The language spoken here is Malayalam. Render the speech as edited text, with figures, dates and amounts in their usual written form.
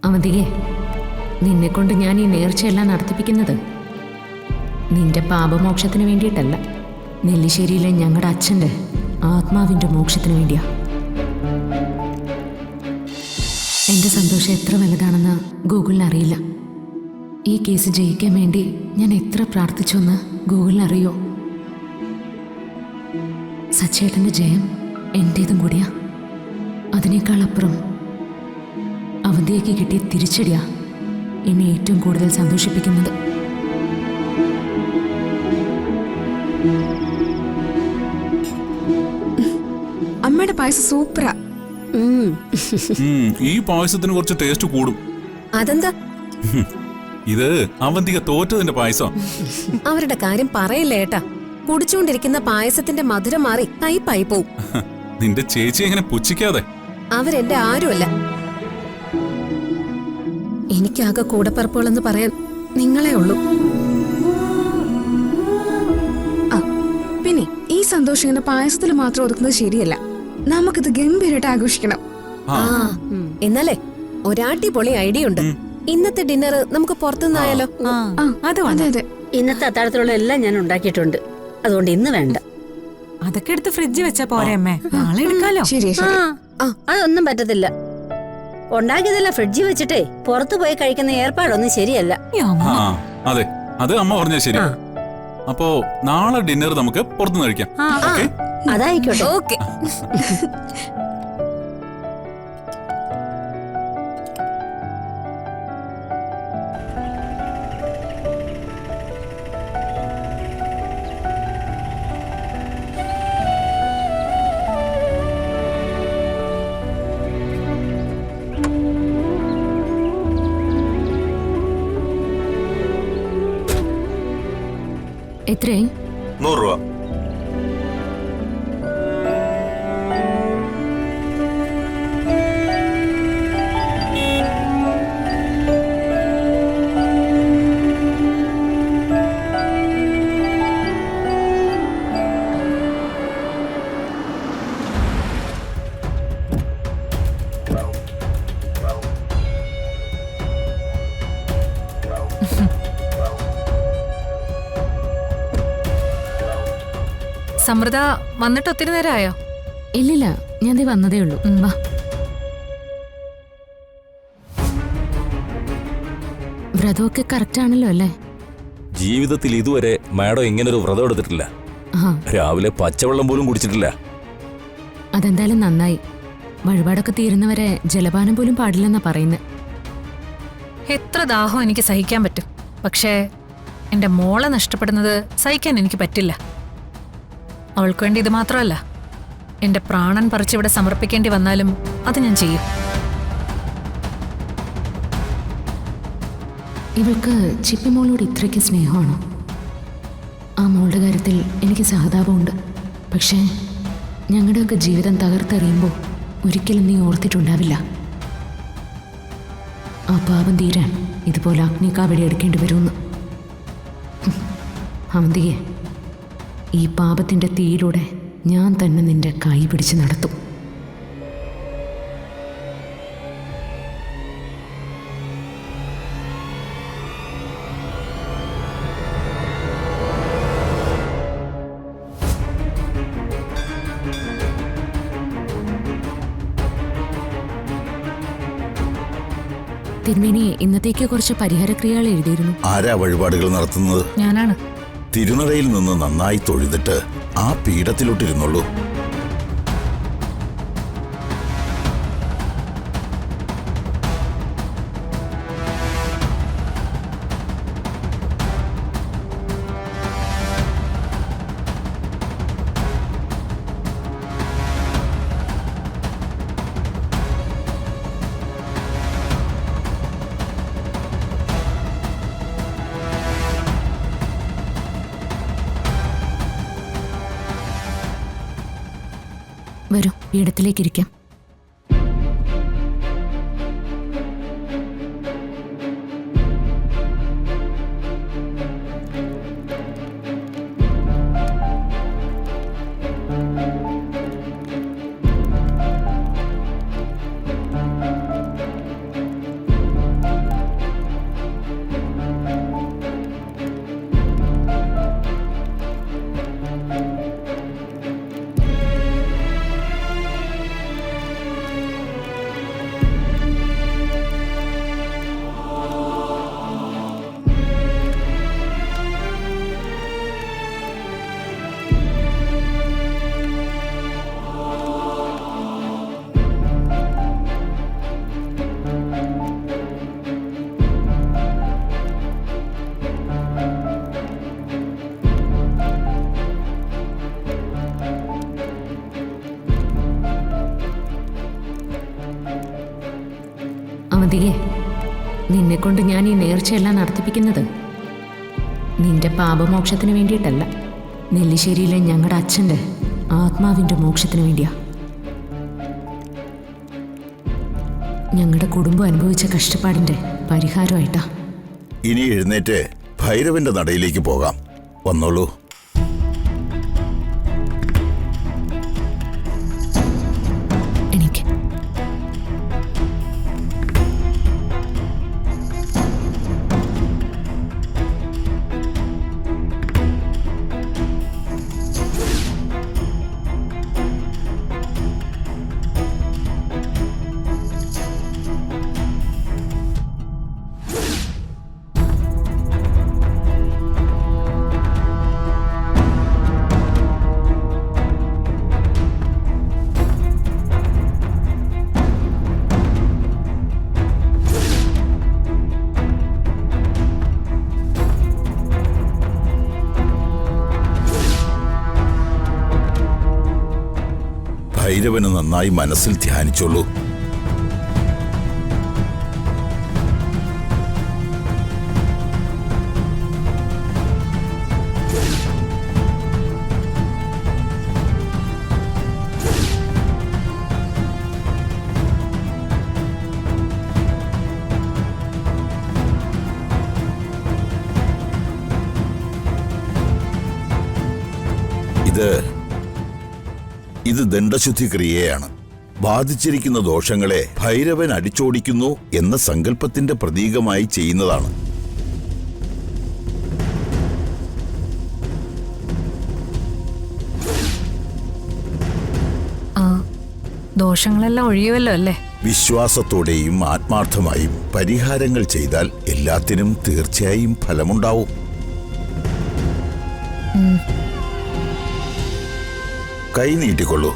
അവന്തികെ, നിന്നെക്കൊണ്ട് ഞാൻ ഈ നേർച്ചയെല്ലാം നടത്തിപ്പിക്കുന്നത് നിന്റെ പാപമോക്ഷത്തിന് വേണ്ടിയിട്ടല്ല, നെല്ലിശ്ശേരിയിലെ ഞങ്ങളുടെ അച്ഛൻ്റെ ആത്മാവിൻ്റെ മോക്ഷത്തിന് വേണ്ടിയാ. എൻ്റെ സന്തോഷം എത്ര വലുതാണെന്ന് ഗൂഗിളിന് അറിയില്ല. ഈ കേസ് ജയിക്കാൻ വേണ്ടി ഞാൻ എത്ര പ്രാർത്ഥിച്ചുവെന്ന് ഗൂഗിളിന് അറിയോ? സച്ചേട്ടൻ്റെ ജയം എൻ്റേതും കൂടിയാ. അതിനേക്കാൾ അപ്പുറം അവന്തിയേക്ക് കിട്ടിയ തിരിച്ചടിയാ എന്നെ ഏറ്റവും കൂടുതൽ സന്തോഷിപ്പിക്കുന്നത്. അമ്മയുടെ പായസം സൂപ്പറാ. ഈ പായസത്തിന് കുറച്ച് ടേസ്റ്റ് കൂടും. അതെന്താ? ഇത് അവന്തിക തോറ്റതിന്റെ പായസം. അവരുടെ കാര്യം പറയില്ല ഏട്ടാ. കുടിച്ചുകൊണ്ടിരിക്കുന്ന പായസത്തിന്റെ മധുരം മാറി കയ്പായി പോവും. നിന്റെ ചേച്ചി എങ്ങനെ പുച്ഛിക്കാതെ? അവരെന്റെ ആരുമല്ല. എനിക്കാകെ കൂടപ്പറപ്പുകളെന്ന് പറയാൻ നിങ്ങളെ ഉള്ളൂ. പിന്നെ ഈ സന്തോഷം ഇങ്ങനെ പായസത്തിൽ മാത്രം ഒതുക്കുന്നത് ശരിയല്ല. നമുക്കിത് ഗംഭീരമായിട്ട് ആഘോഷിക്കണം. എന്നാലേ ഒരടിപൊളി ഐഡിയ ഉണ്ട്. ഇന്നത്തെ ഡിന്നർ നമുക്ക് പുറത്തുനിന്നായാലോ? അതെ അതെ, ഇന്നത്തെ അത്താഴത്തിലുള്ള എല്ലാം ഞാൻ ഉണ്ടാക്കിയിട്ടുണ്ട്. അതുകൊണ്ട് ഇന്ന് വേണ്ട. അതൊക്കെ എടുത്ത് ഫ്രിഡ്ജ് വെച്ചാ പോരെ അമ്മേ, നാളെ എടുക്കാലോ. ശരിയാ ശരി. അതൊന്നും പറ്റത്തില്ല. ഉണ്ടാക്കിയതെല്ലാം ഫ്രിഡ്ജിൽ വെച്ചിട്ടേ പുറത്തു പോയി കഴിക്കുന്ന ഏർപ്പാടൊന്നും ശരിയല്ല. അതെ, അത് അമ്മ പറഞ്ഞ ശരി. അപ്പോ നാളെ ഡിന്നർ നമുക്ക് പുറത്തുനിന്ന് കഴിക്കാം. അതായിക്കോട്ടെ. ഓക്കെ. എത്രയായി? 100 രൂപ. സമൃദ്ധ വന്നിട്ട് ഒത്തിരി നേരമായോ? ഇല്ലില്ല, ഞാൻ ദേ വന്നതേ ഉള്ളൂ. വാ. വ്രതമൊക്കെ കറക്റ്റ് ആണല്ലോ അല്ലേ? ജീവിതത്തിൽ ഇതുവരെ മാഡം ഇങ്ങനൊരു വ്രതം എടുത്തിട്ടില്ല. രാവിലെ പച്ചവെള്ളം പോലും കുടിച്ചിട്ടില്ല. അതെന്തായാലും നന്നായി. വഴിപാടൊക്കെ തീരുന്നവരെ ജലപാനം പോലും പാടില്ലെന്നാ പറയുന്നത്. എത്ര ദാഹം എനിക്ക് സഹിക്കാൻ പറ്റും, പക്ഷേ എന്റെ മോളെ നഷ്ടപ്പെടുന്നത് സഹിക്കാൻ എനിക്ക് പറ്റില്ല. അവൾക്ക് വേണ്ടി ഇത് മാത്രമല്ല, എന്റെ പ്രാണൻ പറിച്ചിവിടെ സമർപ്പിക്കേണ്ടി വന്നാലും അത് ഞാൻ ചെയ്യും. ഇവൾക്ക് ചിപ്പിമോളോട് ഇത്രയ്ക്ക് സ്നേഹമാണോ? ആ മോളുടെ കാര്യത്തിൽ എനിക്ക് സഹതാപമുണ്ട്. പക്ഷേ ഞങ്ങളുടെയൊക്കെ ജീവിതം തകർത്തെറിയുമ്പോൾ ഒരിക്കലും നീ ഓർത്തിട്ടുണ്ടാവില്ല. ആ പാപം തീരാൻ ഇതുപോലെ അഗ്നിക്കാവടി എടുക്കേണ്ടി വരുമെന്ന്. അവന്തിയെ, ഈ പാപത്തിൻ്റെ തീയിലൂടെ ഞാൻ തന്നെ നിന്റെ കൈ പിടിച്ച് നടത്തും. തിരുമേനി ഇന്നത്തേക്ക് കുറച്ച് പരിഹാരക്രിയകൾ എഴുതിയിരുന്നു. ആരാ വഴിപാടുകൾ നടത്തുന്നത്? ഞാനാണ്. തിരുനടയിൽ നിന്ന് നന്നായി തൊഴുതിട്ട് ആ പീഠത്തിലോട്ടിരുന്നുള്ളൂ. വരൂ, പീഠത്തിലേക്കിരിക്കാം. നിന്നെക്കൊണ്ട് ഞാൻ ഈ നേർച്ചയെല്ലാം നടത്തിപ്പിക്കുന്നത് നിന്റെ പാപമോക്ഷത്തിന് വേണ്ടിയിട്ടല്ല, നെല്ലിശ്ശേരിയിലെ ഞങ്ങളുടെ അച്ഛൻ്റെ ആത്മാവിൻ്റെ മോക്ഷത്തിന് വേണ്ടിയാ. ഞങ്ങളുടെ കുടുംബം അനുഭവിച്ച കഷ്ടപ്പാടിൻ്റെ പരിഹാരമായിട്ടാ. ഇനി എഴുന്നേറ്റ് ഭൈരവന്റെ നടയിലേക്ക് പോകാം. വന്നോളൂ. എനിക്ക് ഭൈരവന് നന്നായി മനസ്സിൽ ധ്യാനിച്ചോളൂ. ഇത് ദണ്ഡശുദ്ധി ക്രിയയാണ്. ബാധിച്ചിരിക്കുന്ന ദോഷങ്ങളെ ഭൈരവൻ അടിച്ചോടിക്കുന്നു എന്ന സങ്കല്പത്തിന്റെ പ്രതീകമായി ചെയ്യുന്നതാണ്. ദോഷങ്ങളെല്ലാം ഒഴിയുമല്ലോ അല്ലേ? വിശ്വാസത്തോടെയും ആത്മാർത്ഥമായും പരിഹാരങ്ങൾ ചെയ്താൽ എല്ലാത്തിനും തീർച്ചയായും ഫലമുണ്ടാവും. കൈ നീട്ടിക്കൊള്ളൂ.